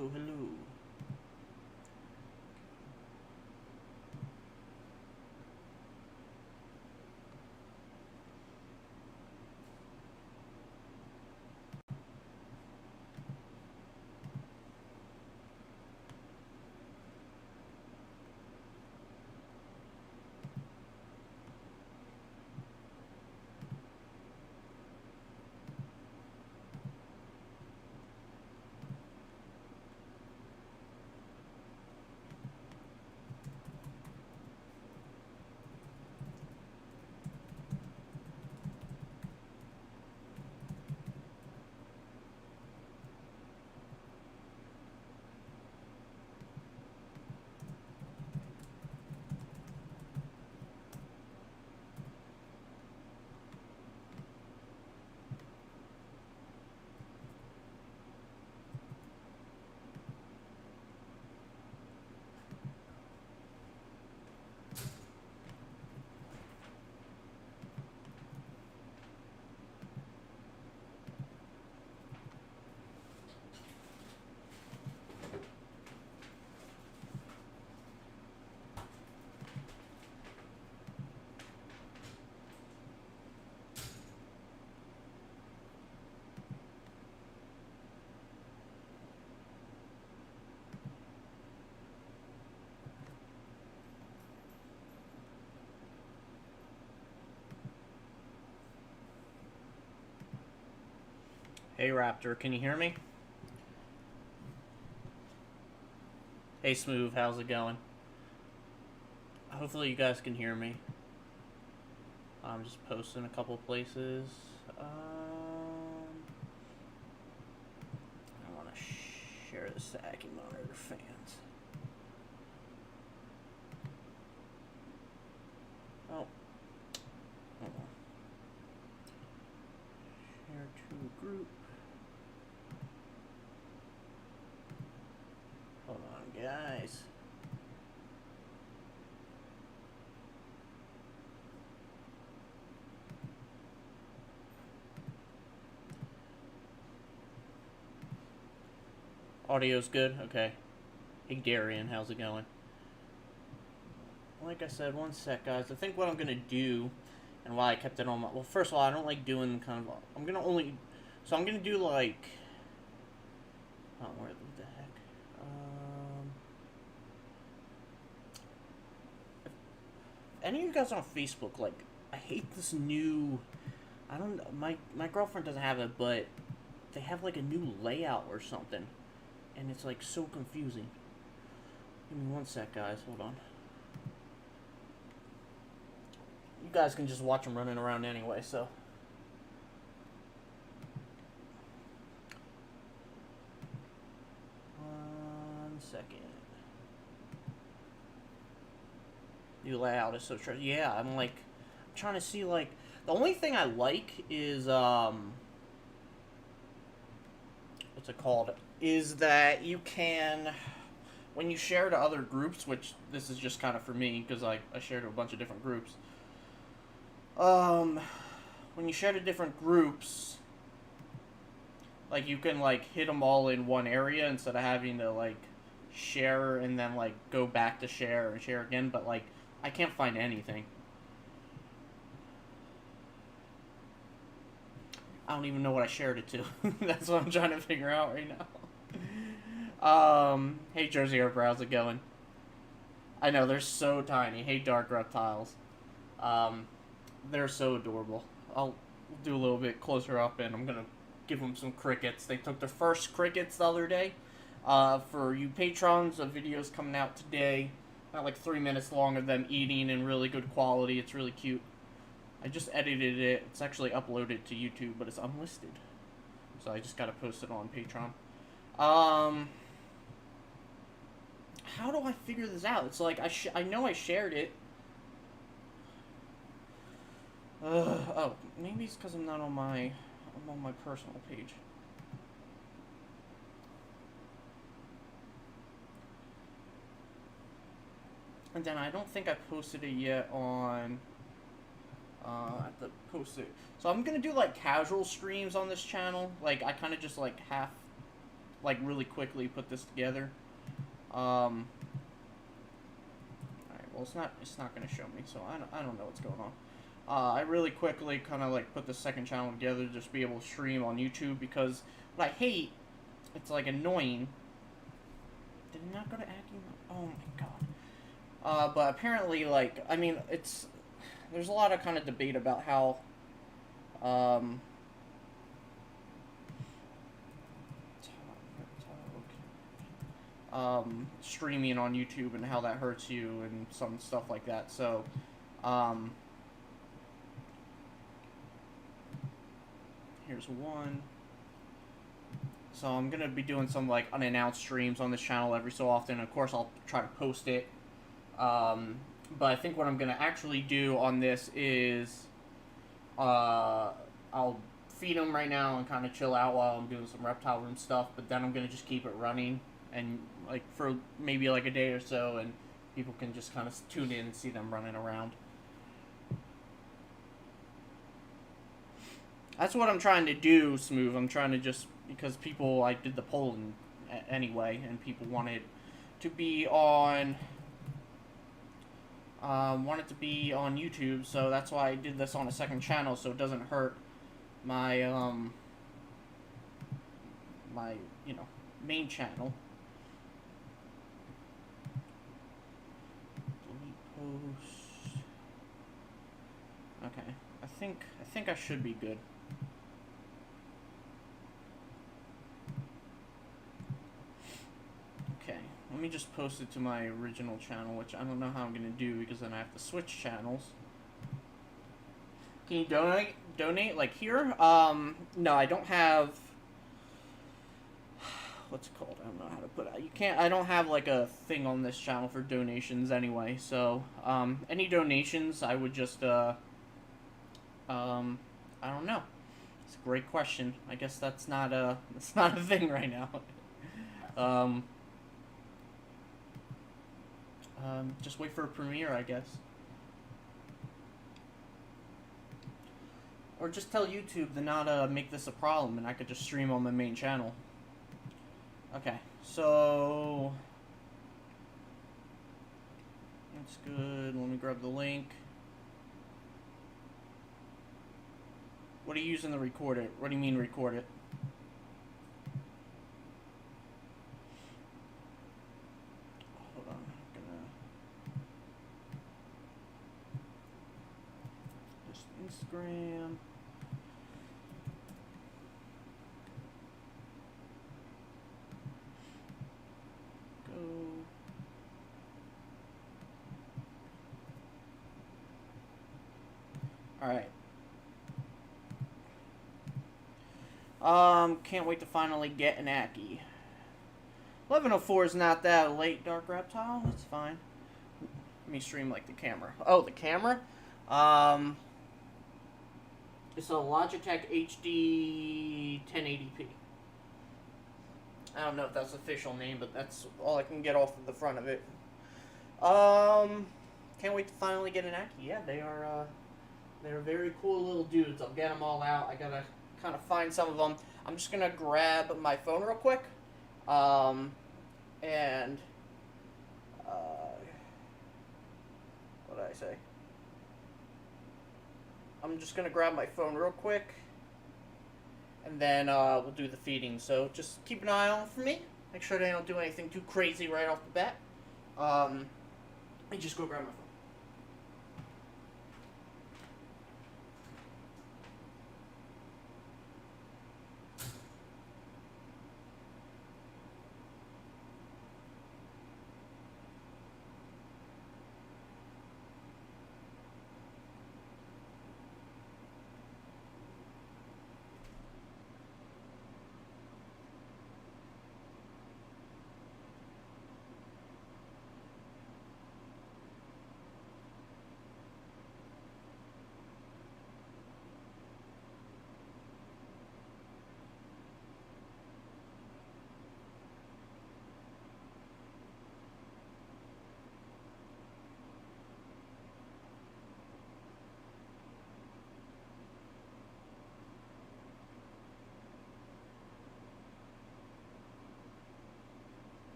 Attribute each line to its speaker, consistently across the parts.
Speaker 1: hello, hello. Hey Raptor, can you hear me? Hey Smooth, how's it going? Hopefully you guys can hear me. I'm just posting a couple places. I want to share this to Ackie Monitor fans. Oh. Hold on. Share to group. Hold on, guys. Audio's good? Okay. Hey Darian, how's it going? Like I said, one sec, guys. I think what I'm gonna do, and why I kept it on my... Well, first of all, I don't like doing kind of... I'm gonna only... So I'm gonna do like... Oh, where the heck? If any of you guys on Facebook, like, I hate this new... I don't... My girlfriend doesn't have it, but they have like a new layout or something. And it's like so confusing. Give me one sec, guys. Hold on. You guys can just watch them running around anyway, so. One second. New layout is so true. Yeah, I'm like, I'm trying to see like, the only thing I like is what's it called? Is that you can, when you share to other groups, which this is just kind of for me because I share to a bunch of different groups. When you share to different groups, like you can like hit them all in one area instead of having to like share and then like go back to share and share again. But like I can't find anything. I don't even know what I shared it to. That's what I'm trying to figure out right now. Hey Jersey Herp, how's it going? I know they're so tiny. Hey Dark Reptiles. They're so adorable. I'll do a little bit closer up and I'm gonna give them some crickets. They took their first crickets the other day. For you patrons, a video's coming out today. About like 3 minutes long of them eating in really good quality. It's really cute. I just edited it. It's actually uploaded to YouTube, but it's unlisted. So I just gotta post it on Patreon. How do I figure this out? It's like, I know I shared it. Oh, maybe it's because I'm not on my... I'm on my personal page. And then I don't think I posted it yet on... I have to post it. So I'm gonna do like casual streams on this channel. Like I kind of just like half like really quickly put this together. Alright, well it's not gonna show me, so I don't know what's going on. I really quickly kind of like put the second channel together to just be able to stream on YouTube, because what I hate, it's like annoying. Did it not go to Ackie? Oh my god. But apparently, like, I mean, there's a lot of kind of debate about how, streaming on YouTube and how that hurts you and some stuff like that. So, here's one. So I'm going to be doing some, like, unannounced streams on this channel every so often. Of course, I'll try to post it. But I think what I'm going to actually do on this is, I'll feed them right now and kind of chill out while I'm doing some reptile room stuff. But then I'm going to just keep it running, and, like, for maybe, like, a day or so, and people can just kind of tune in and see them running around. That's what I'm trying to do, Smooth. I'm trying to just, because people, I did the polling anyway, and people wanted to be on, YouTube, so that's why I did this on a second channel, so it doesn't hurt my, my, main channel. Delete post. Okay, I think I should be good. Let me just post it to my original channel, which I don't know how I'm going to do, because then I have to switch channels. Can you donate like here? No, I don't have, what's it called? I don't know how to put it. You can't, I don't have like a thing on this channel for donations anyway, so, any donations, I would just, I don't know. It's a great question. I guess that's not a thing right now. Just wait for a premiere, I guess. Or just tell YouTube to not make this a problem, and I could just stream on my main channel. Okay, so that's good. Let me grab the link. What are you using to record it? What do you mean record it? Hold on, I'm gonna just Instagram. Go. Alright. Can't wait to finally get an Ackie. 11:04 is not that late, Dark Reptile. That's fine. Let me stream like the camera. Oh, the camera? It's a Logitech HD 1080p. I don't know if that's the official name, but that's all I can get off of the front of it. Can't wait to finally get an Ackie. Yeah, they're very cool little dudes. I'll get them all out. I gotta kind of find some of them. I'm just gonna grab my phone real quick. And what did I say? I'm just gonna grab my phone real quick, and then we'll do the feeding. So just keep an eye on for me. Make sure they don't do anything too crazy right off the bat. And just go grab my phone.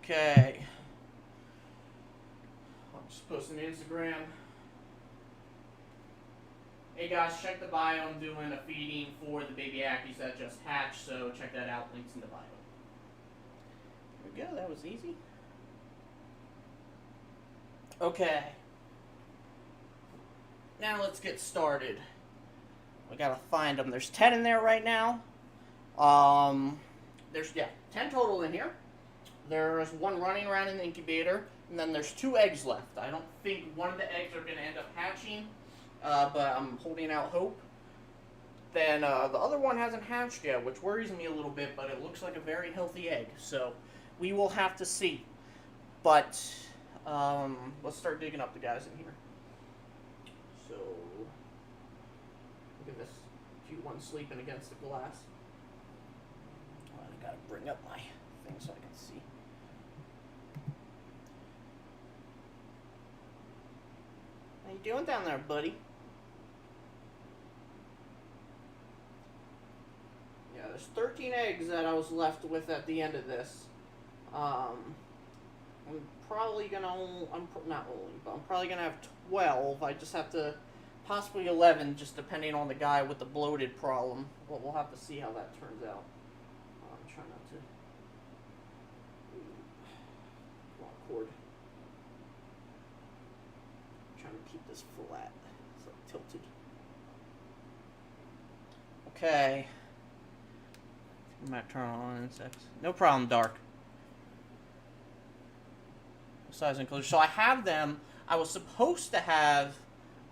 Speaker 1: Okay. I'll just post an Instagram. Hey guys, check the bio. I'm doing a feeding for the baby Ackies that just hatched, so check that out. Links in the bio. There we go. That was easy. Okay. Now let's get started. We gotta find them. There's 10 in there right now. There's 10 total in here. There's one running around in the incubator, and then there's 2 eggs left. I don't think one of the eggs are gonna end up hatching, but I'm holding out hope. Then the other one hasn't hatched yet, which worries me a little bit, but it looks like a very healthy egg. So we will have to see. But let's start digging up the guys in here. So look at this cute one sleeping against the glass. I gotta bring up my thing so I can see. How you doing down there, buddy? Yeah, there's 13 eggs that I was left with at the end of this. I'm probably gonna I'm probably gonna have 12. I just have to, possibly 11, just depending on the guy with the bloated problem. But we'll have to see how that turns out. I'm trying not to. Come on, cord. I'm trying to keep this flat. It's like tilted. Okay. I might turn on insects. No problem, Dark. Size enclosure. So I have them. I was supposed to have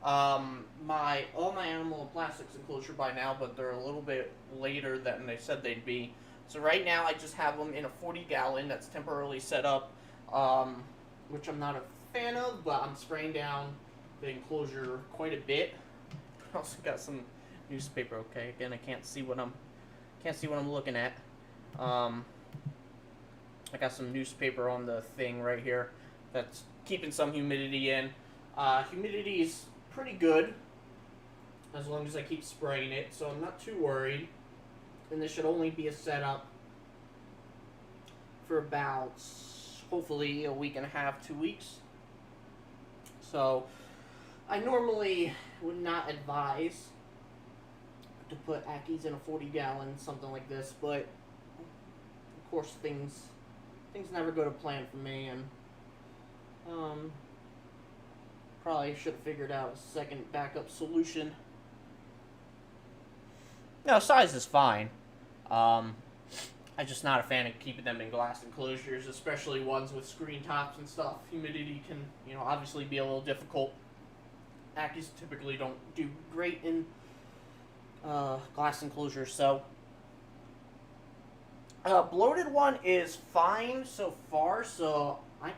Speaker 1: all my animal and plastics enclosure by now, but they're a little bit later than they said they'd be. So right now I just have them in a 40-gallon that's temporarily set up, which I'm not a fan of, but I'm spraying down the enclosure quite a bit. I also got some newspaper. Okay, again I can't see what I'm looking at. I got some newspaper on the thing right here that's keeping some humidity in. Humidity is pretty good as long as I keep spraying it, so I'm not too worried. And this should only be a setup for about, hopefully, a week and a half, 2 weeks. So I normally would not advise to put Ackies in a 40-gallon, something like this, but of course things never go to plan for me, and probably should have figured out a second backup solution. No, size is fine. I'm just not a fan of keeping them in glass enclosures, especially ones with screen tops and stuff. Humidity can, obviously be a little difficult. Ackies typically don't do great in glass enclosures, so bloated one is fine so far. So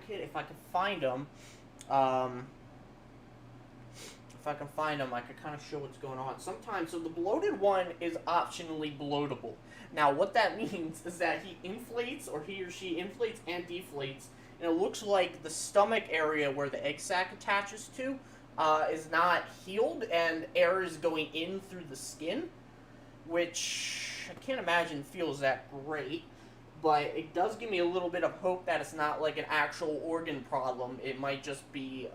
Speaker 1: if I can find them, I could kind of show what's going on. Sometimes, so the bloated one is optionally bloatable. Now, what that means is that he or she inflates and deflates, and it looks like the stomach area where the egg sac attaches to is not healed, and air is going in through the skin, which I can't imagine feels that great, but it does give me a little bit of hope that it's not like an actual organ problem. It might just be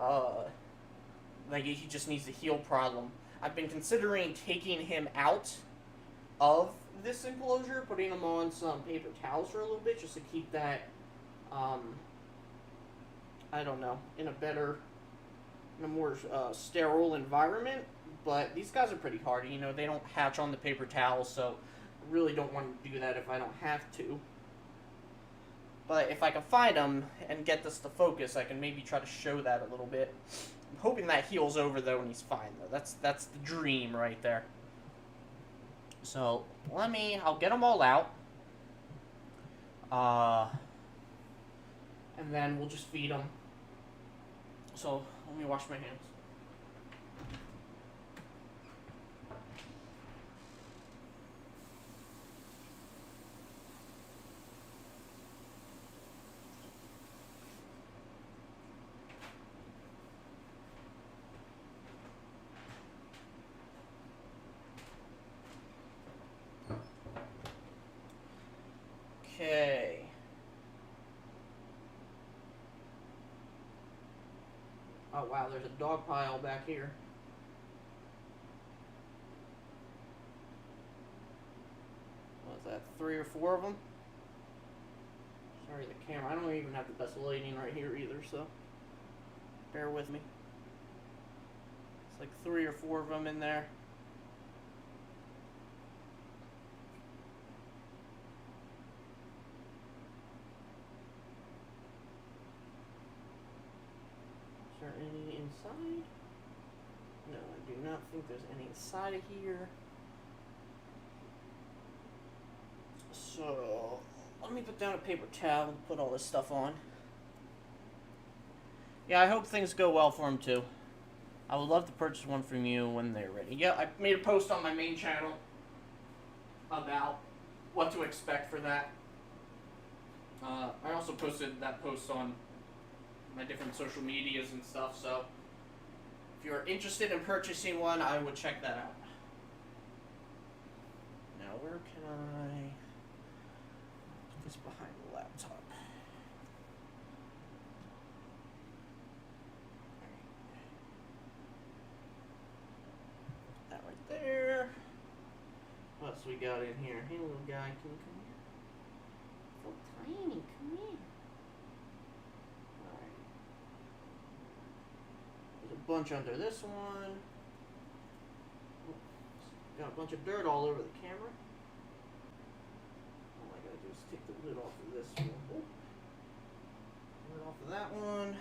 Speaker 1: like he just needs a heal problem. I've been considering taking him out of this enclosure, putting him on some paper towels for a little bit, just to keep that, I don't know, in a more sterile environment. But these guys are pretty hardy, they don't hatch on the paper towels, so I really don't want to do that if I don't have to. But if I can find them and get this to focus, I can maybe try to show that a little bit. I'm hoping that heals over, though, and he's fine, though. That's the dream right there. So, I'll get them all out. And then we'll just feed them. So, let me wash my hands. Okay. Oh wow, there's a dog pile back here. What is that, 3 or 4 of them? Sorry, the camera. I don't even have the best lighting right here either, so bear with me. It's like 3 or 4 of them in there. Is there any inside? No, I do not think there's any inside of here. So, let me put down a paper towel and put all this stuff on. Yeah, I hope things go well for him too. I would love to purchase one from you when they're ready. Yeah, I made a post on my main channel about what to expect for that. I also posted that post on my different social medias and stuff, so if you're interested in purchasing one, I would check that out. Now, where can I put this behind the laptop? That right there. What else we got in here? Hey, little guy, can you come here? So tiny, come here. Alright. There's a bunch under this one. Got a bunch of dirt all over the camera. All I gotta do is take the lid off of this one. Lid off of that one.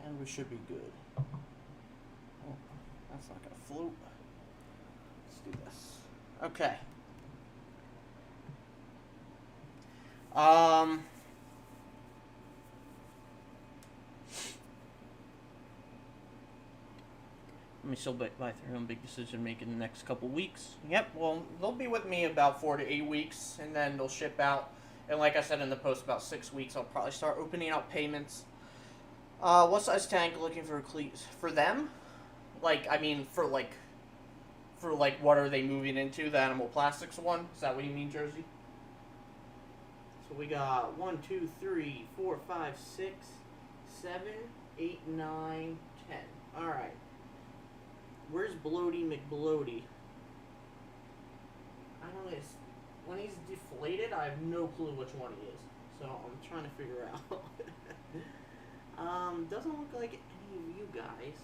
Speaker 1: And we should be good. Oh, that's not gonna float. Let's do this. Okay. Let me still buy through on big decision making in the next couple weeks. Yep, well, they'll be with me about 4 to 8 weeks, and then they'll ship out. And like I said in the post, about 6 weeks, I'll probably start opening out payments. What size tank looking for cleats for them? Like, I mean, for what are they moving into? The animal plastics one? Is that what you mean, Jersey? So we got 1, 2, 3, 4, 5, 6, 7, 8, 9, 10. All right. Where's Bloaty McBloaty? I don't know. When he's deflated, I have no clue which one he is. So I'm trying to figure out. Doesn't look like any of you guys.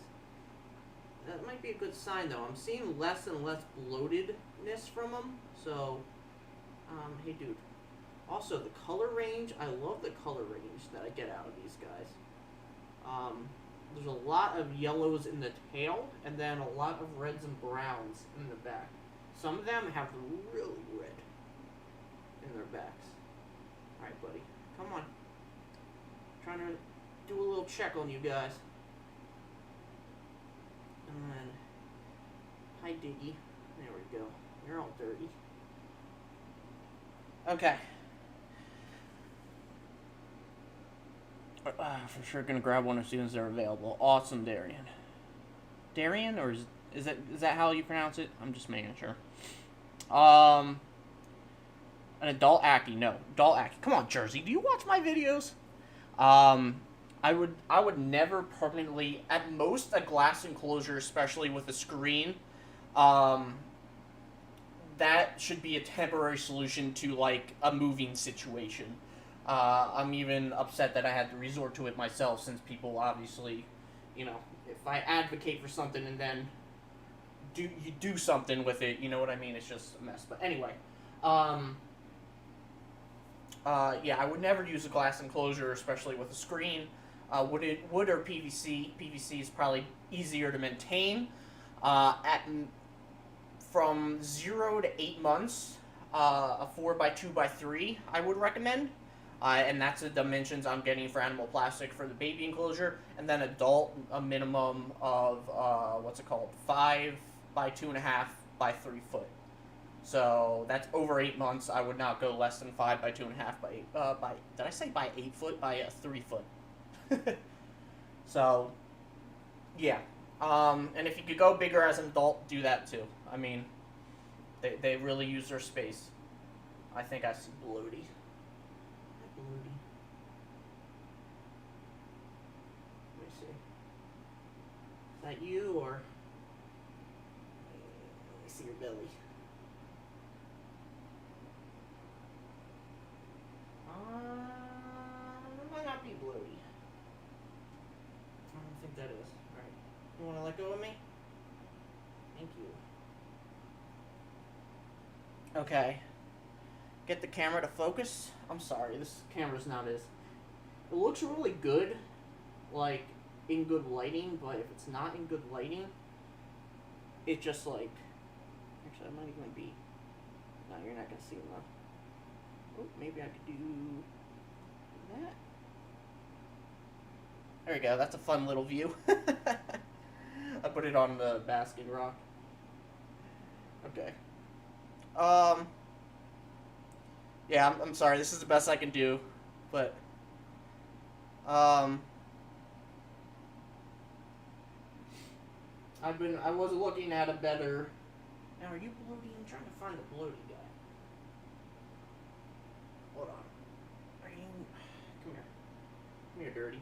Speaker 1: That might be a good sign, though. I'm seeing less and less bloatedness from him. So, hey, dude. Also, the color range. I love the color range that I get out of these guys. There's a lot of yellows in the tail, and then a lot of reds and browns in the back. Some of them have really red in their backs. Alright, buddy. Come on. Trying to do a little check on you guys. And then, hi, Diggy. There we go. You're all dirty. Okay. For sure gonna grab one as soon as they're available. Awesome, Darian. Darian, or is that how you pronounce it? I'm just making sure. An adult Ackie, no. Adult Ackie. Come on, Jersey. Do you watch my videos? I would never permanently, at most a glass enclosure, especially with a screen. That should be a temporary solution to like a moving situation. I'm even upset that I had to resort to it myself, since people obviously, you know, if I advocate for something and then you do something with it, you know what I mean? It's just a mess. But anyway, yeah, I would never use a glass enclosure, especially with a screen. Wood or PVC? PVC is probably easier to maintain. From 0 to 8 months, a 4x2x3 I would recommend. And that's the dimensions I'm getting for animal plastic for the baby enclosure. And then adult, a minimum of, 5 by 2.5 by 3 foot. So that's over 8 months. I would not go less than 5 by 2.5 by 8, did I say by 8 foot? By 3 foot. So, yeah. And if you could go bigger as an adult, do that too. I mean, they really use their space. I think I see Bloaty. Let me see. that you, or... Let me see your belly. It might not be bloaty. I don't think that is. Alright. You want to let go of me? Thank you. Okay. Get the camera to focus. I'm sorry, this camera's not as... It looks really good, like, in good lighting, but if it's not in good lighting, it just, like... Actually, I might even be... No, you're not going to see enough. Oh, maybe I could do that. There we go. That's a fun little view. I put it on the basket rock. Okay. Yeah, I'm sorry. This is the best I can do, but I was looking at a better. Now, are you bloaty? I'm trying to find the bloaty guy. Hold on. Are you... Come here. Come here, dirty.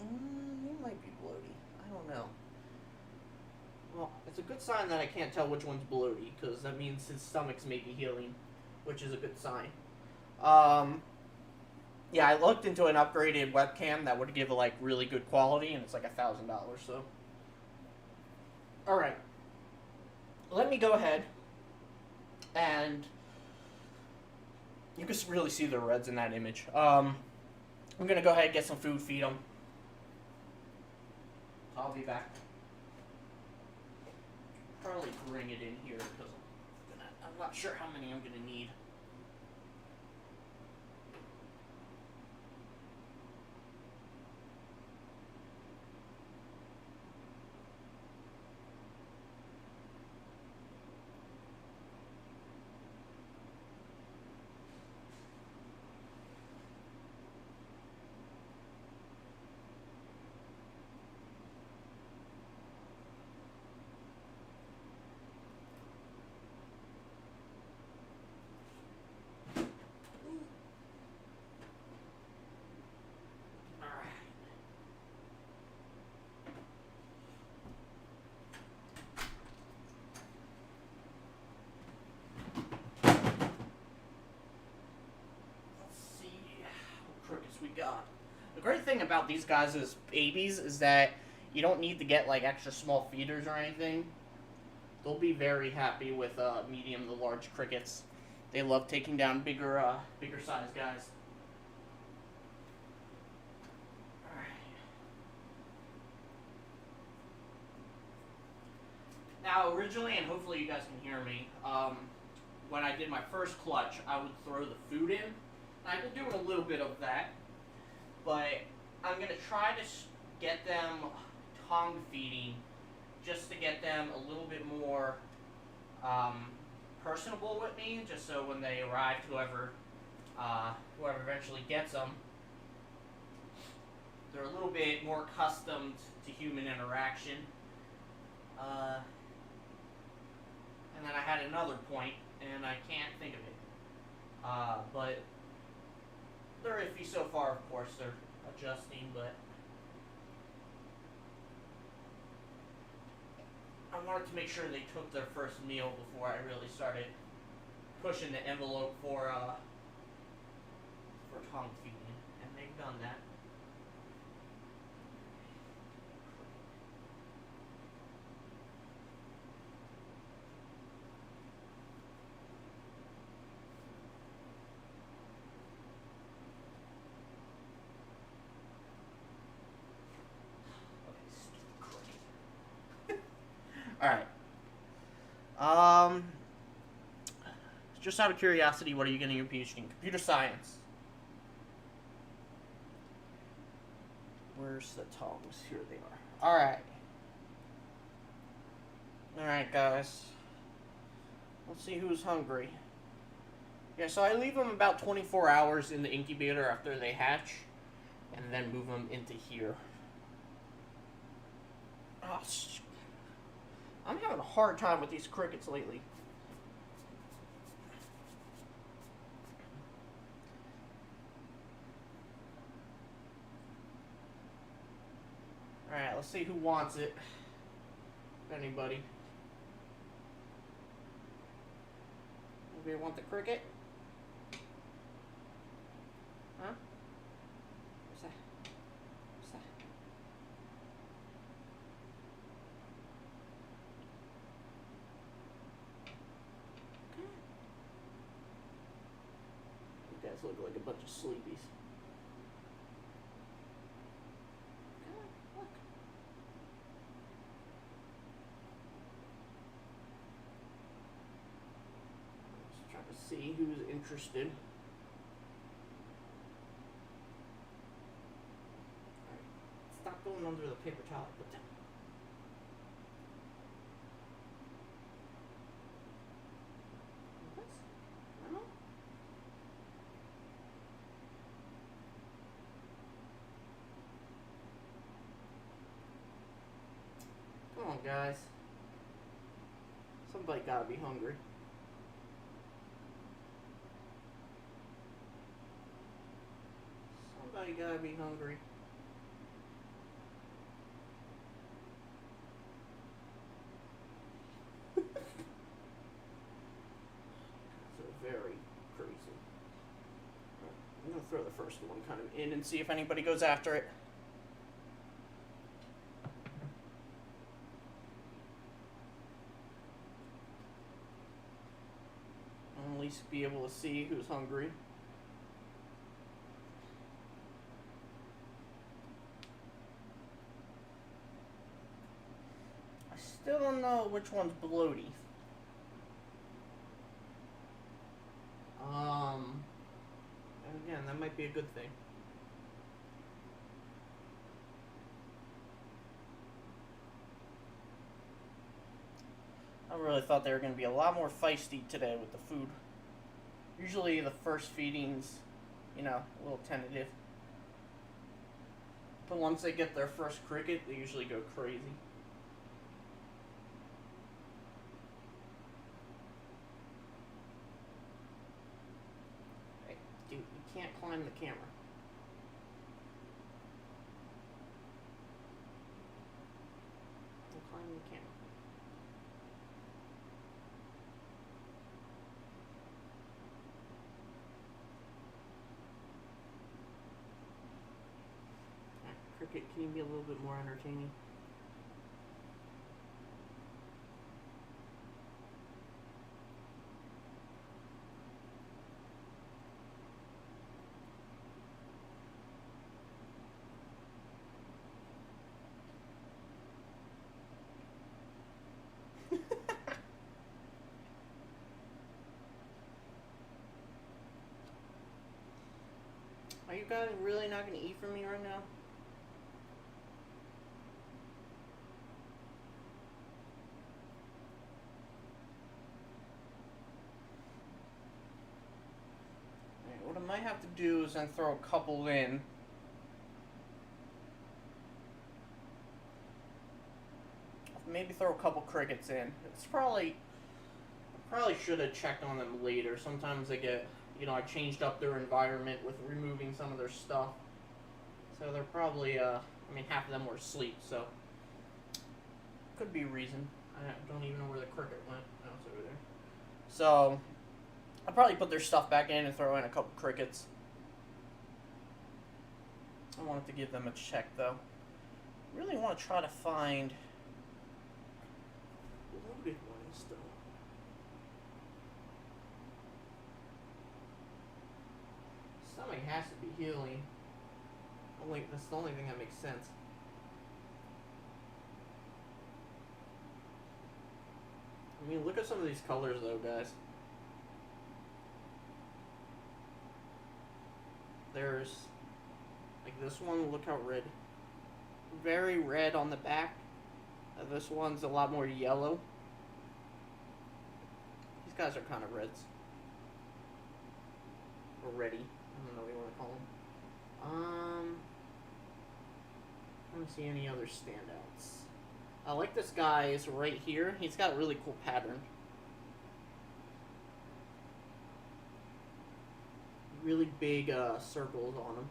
Speaker 1: You might be bloaty. I don't know. Well, it's a good sign that I can't tell which one's bloaty, because that means his stomach's maybe healing, which is a good sign. Yeah, I looked into an upgraded webcam that would give, like, really good quality, and it's like $1,000, so... Alright. Let me go ahead, and you can really see the reds in that image. I'm going to go ahead and get some food, feed them. I'll be back. Probably bring it in here, because I'm not sure how many I'm going to need. We got. The great thing about these guys as babies is that you don't need to get like extra small feeders or anything. They'll be very happy with medium to large crickets. They love taking down bigger sized guys. Alright. Now originally, and hopefully you guys can hear me, when I did my first clutch, I would throw the food in. I've been doing a little bit of that. But I'm going to try to get them tongue feeding just to get them a little bit more personable with me, just so when they arrive, whoever eventually gets them, they're a little bit more accustomed to human interaction. And then I had another point, and I can't think of it. But they're iffy so far, of course. They're adjusting, but I wanted to make sure they took their first meal before I really started pushing the envelope for tongue feeding, and they've done that. Alright. Just out of curiosity, what are you getting your PhD in? Computer science. Where's the tongs? Here they are. Alright. Alright, guys. Let's see who's hungry. Yeah, so I leave them about 24 hours in the incubator after they hatch, and then move them into here. Oh, I'm having a hard time with these crickets lately. let's see who wants it. If anybody. Anybody want the cricket? Huh? What's that? What's that? You guys look like a bunch of sleepies. Come on, look. Just trying to see who's interested. Alright, stop going under the paper towel I put down. No? Come on, guys. Somebody gotta be hungry. Somebody gotta be hungry. That's very crazy. I'm gonna throw the first one kind of in and see if anybody goes after it. At least be able to see who's hungry. I still don't know which one's bloaty. And again, that might be a good thing. I really thought they were going to be a lot more feisty today with the food. Usually the first feeding's, you know, a little tentative. But once they get their first cricket, they usually go crazy. Hey, dude, you can't climb the camera. Don't climb the camera. Cricket, can you be a little bit more entertaining? Are you guys really not going to eat from me right now? What I might have to do is then throw a couple in. Maybe throw a couple crickets in. It's probably... I probably should have checked on them later. Sometimes they get... You know, I changed up their environment with removing some of their stuff. So they're probably, I mean, half of them were asleep, so... Could be a reason. I don't even know where the cricket went. Oh, it's over there. So... I'll probably put their stuff back in and throw in a couple crickets. I wanted to give them a check, though. Really want to try to find... loaded ones, though. Stomach has to be healing. That's the only thing that makes sense. I mean, look at some of these colors, though, guys. There's, like this one, look how red. Very red on the back. This one's a lot more yellow. These guys are kind of reds. Or reddy. I don't know what you want to call them. I don't see any other standouts. I like this guy's right here. He's got a really cool pattern. Really big circles on him.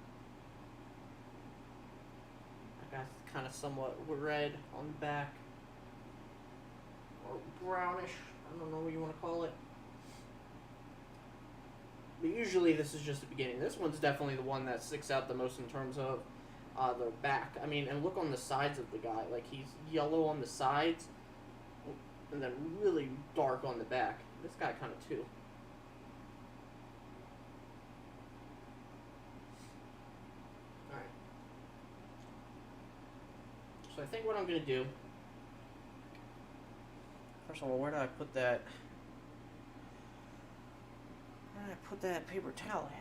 Speaker 1: That kind of somewhat red on the back. Or brownish. I don't know what you want to call it. But usually this is just the beginning. This one's definitely the one that sticks out the most in terms of the back. I mean, and look on the sides of the guy. Like, he's yellow on the sides, and then really dark on the back. This guy kind of too. Alright. So I think what I'm going to do... First of all, where did I put that? Where did I put that paper towel in?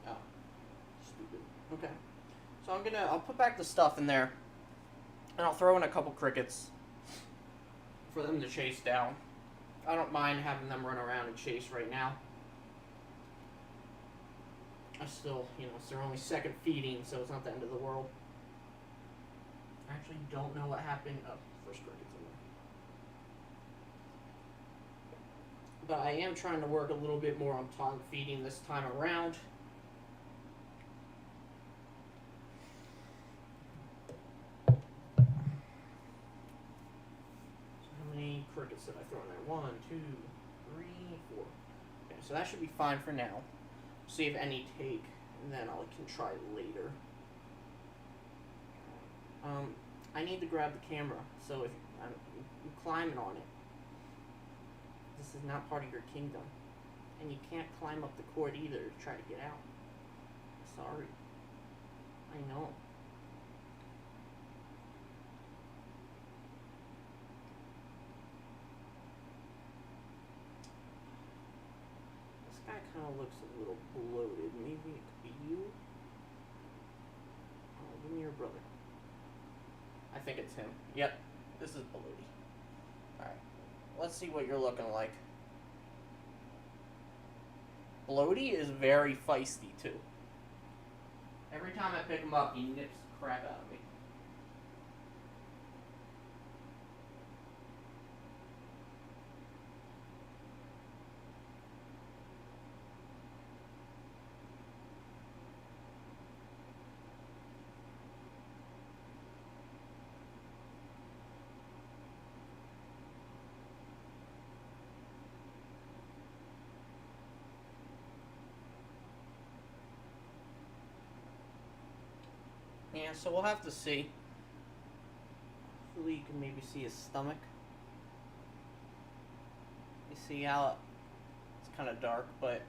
Speaker 1: Oh, stupid. Okay. So I'll put back the stuff in there, and I'll throw in a couple crickets for them to chase down. I don't mind having them run around and chase right now. I still, it's their only second feeding, so it's not the end of the world. I actually don't know what happened. Oh, first cricket's in there. But I am trying to work a little bit more on tog feeding this time around. So how many crickets did I throw in there? 1, 2, 3, 4. Okay, so that should be fine for now. See if any take, and then I can try later. I need to grab the camera, so if I'm climbing on it, this is not part of your kingdom, and you can't climb up the cord either to try to get out. Sorry. I know. This guy kind of looks a little bloated. Maybe it could be you? Oh, give me your brother. I think it's him. Yep, this is Baludi. Alright, let's see what you're looking like. Baludi is very feisty, too. Every time I pick him up, he nips the crap out of me. Yeah, so we'll have to see. Hopefully you can maybe see his stomach. You see how it's kind of dark, but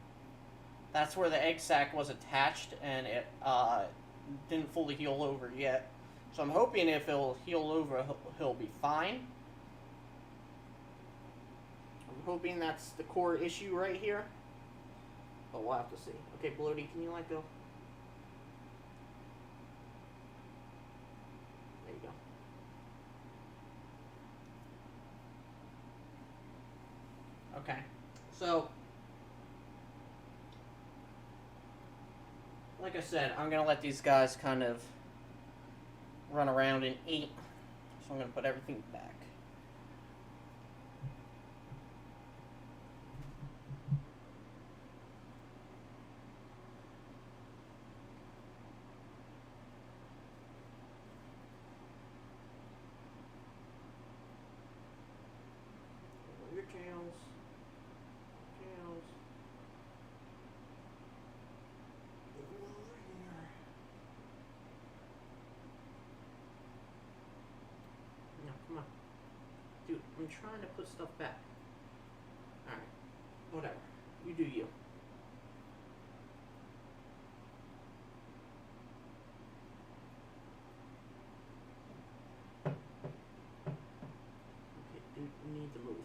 Speaker 1: that's where the egg sac was attached, and it didn't fully heal over yet. So I'm hoping if it'll heal over, he'll be fine. I'm hoping that's the core issue right here, but we'll have to see. Okay, Bloaty, can you let go? There you go. Okay, so like I said, I'm gonna let these guys kind of run around and eat. So I'm gonna put everything back. Your tails. Tails. Over here. No, come on. Dude, I'm trying to put stuff back. Alright. Whatever. You do you. Okay, dude, you need to move.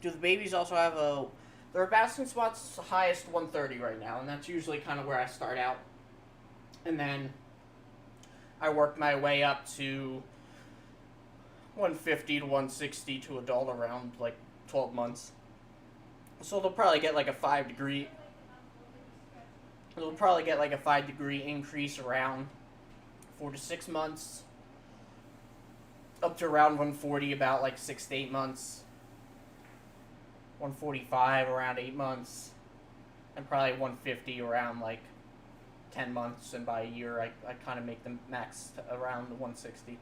Speaker 1: Do the babies also have a... Their basking spot's highest 130 right now, and that's usually kind of where I start out. And then I work my way up to 150 to 160 to adult around like 12 months. So they'll probably get like a 5 degree. They'll probably get like a 5 degree increase around 4 to 6 months, up to around 140 about like 6 to 8 months, 145 around 8 months, and probably 150 around like 10 months. And by a year, I kind of make them max around the 160.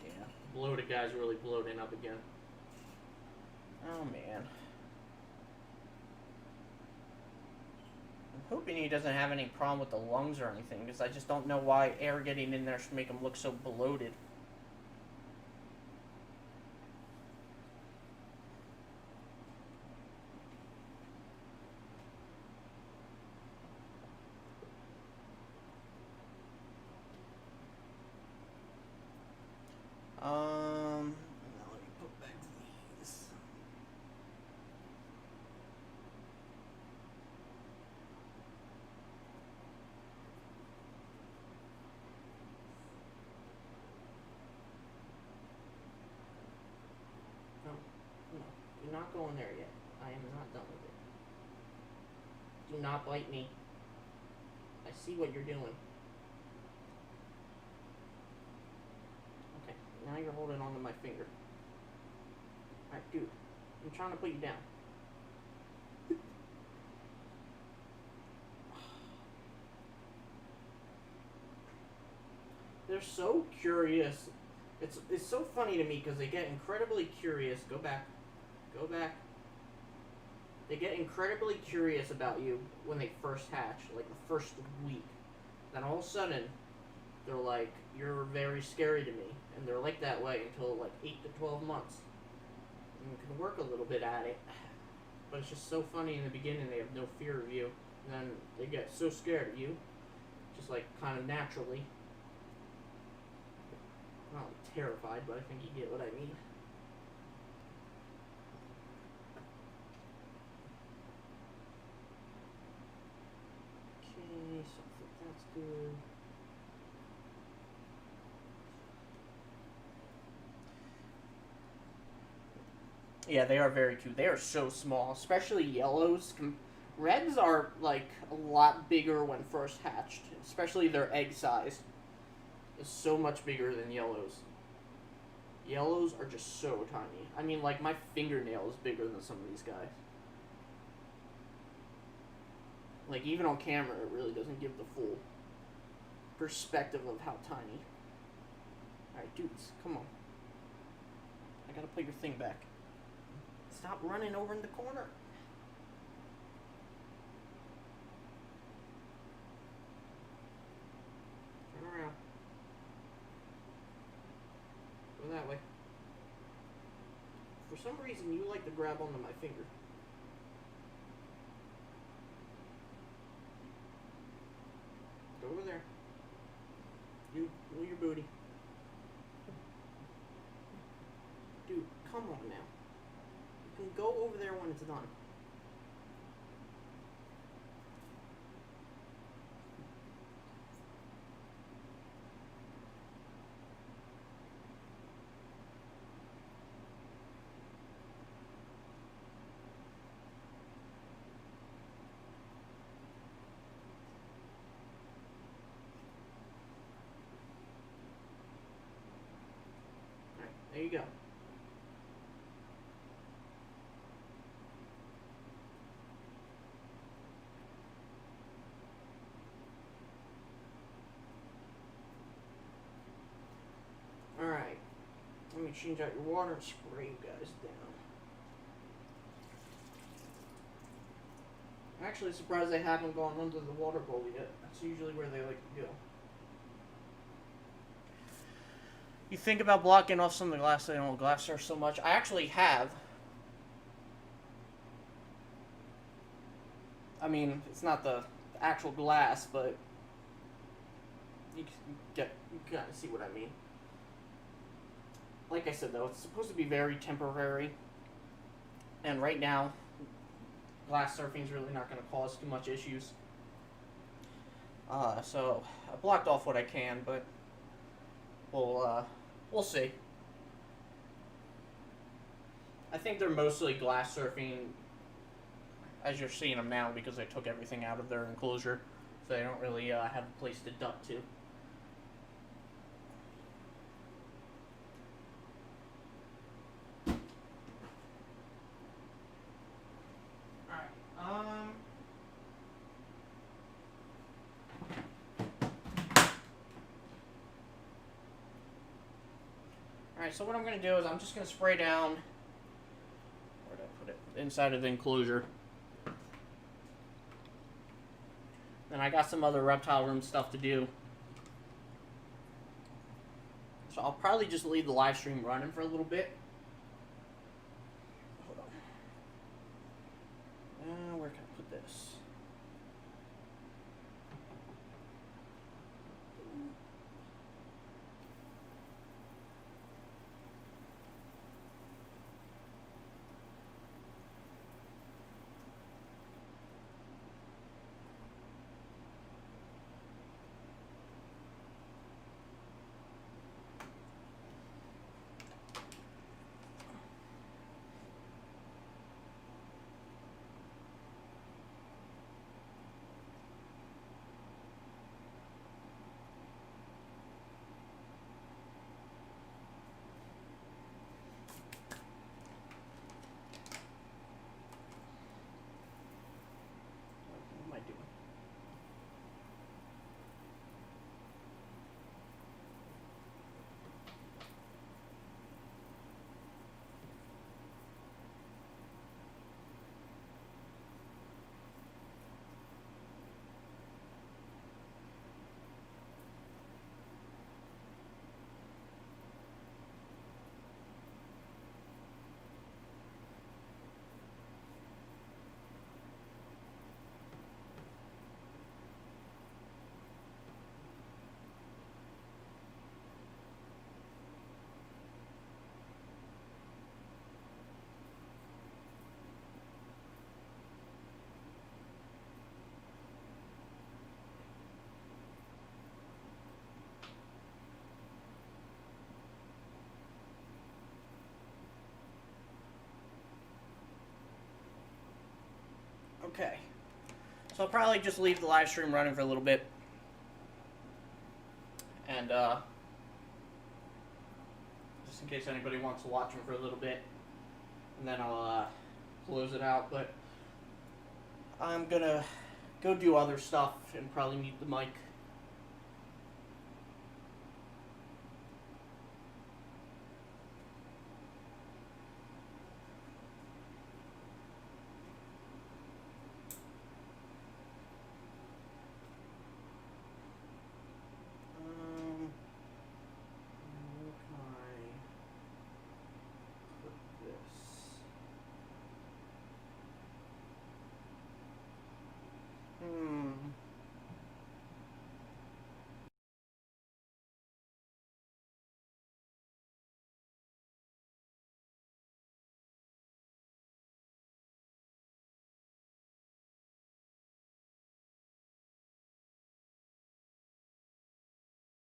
Speaker 1: Yeah, bloated guy's really bloating up again. Oh man. I'm hoping he doesn't have any problem with the lungs or anything, because I just don't know why air getting in there should make him look so bloated. Now let me put back these. No, you're not going there yet. I am not done with it. Do not bite me. I see what you're doing. Okay, now you're holding on to my finger. Alright, dude, I'm trying to put you down. They're so curious. It's so funny to me because they get incredibly curious. Go back. Go back. They get incredibly curious about you when they first hatch, like the first week. Then all of a sudden, they're like, you're very scary to me. And they're like that way until like 8 to 12 months. And you can work a little bit at it. But it's just so funny in the beginning, they have no fear of you. And then they get so scared of you, just like kind of naturally. Not like terrified, but I think you get what I mean. Okay, so I think that's good. Yeah, they are very cute. They are so small, especially yellows. Reds are like a lot bigger when first hatched, especially their egg size is so much bigger than yellows. Yellows are just so tiny. I mean, like, my fingernail is bigger than some of these guys. Like, even on camera, it really doesn't give the full perspective of how tiny. Alright, dudes, come on. I gotta put your thing back. Stop running over in the corner. Turn around. Go that way. For some reason, you like to grab onto my finger. Go over there. You move your booty. Dude, come on now. You can go over there when it's done. There you go. Alright. Let me change out your water and spray you guys down. I'm actually surprised they haven't gone under the water bowl yet. That's usually where they like to go. You think about blocking off some of the glass, they don't glass there so much. I actually have. I mean, it's not the actual glass, but you kind of see what I mean. Like I said, though, it's supposed to be very temporary. And right now, glass surfing is really not going to cause too much issues. So I blocked off what I can, but we'll see. I think they're mostly glass surfing, as you're seeing them now, because they took everything out of their enclosure, so they don't really have a place to duck to. Alright, so what I'm going to do is I'm just going to spray down, where did I put it, inside of the enclosure. Then I got some other reptile room stuff to do. So I'll probably just leave the live stream running for a little bit. Hold on. Where can I put this? What am I doing? Okay. So I'll probably just leave the live stream running for a little bit. And, just in case anybody wants to watch them for a little bit. And then I'll, close it out. But I'm gonna go do other stuff and probably mute the mic.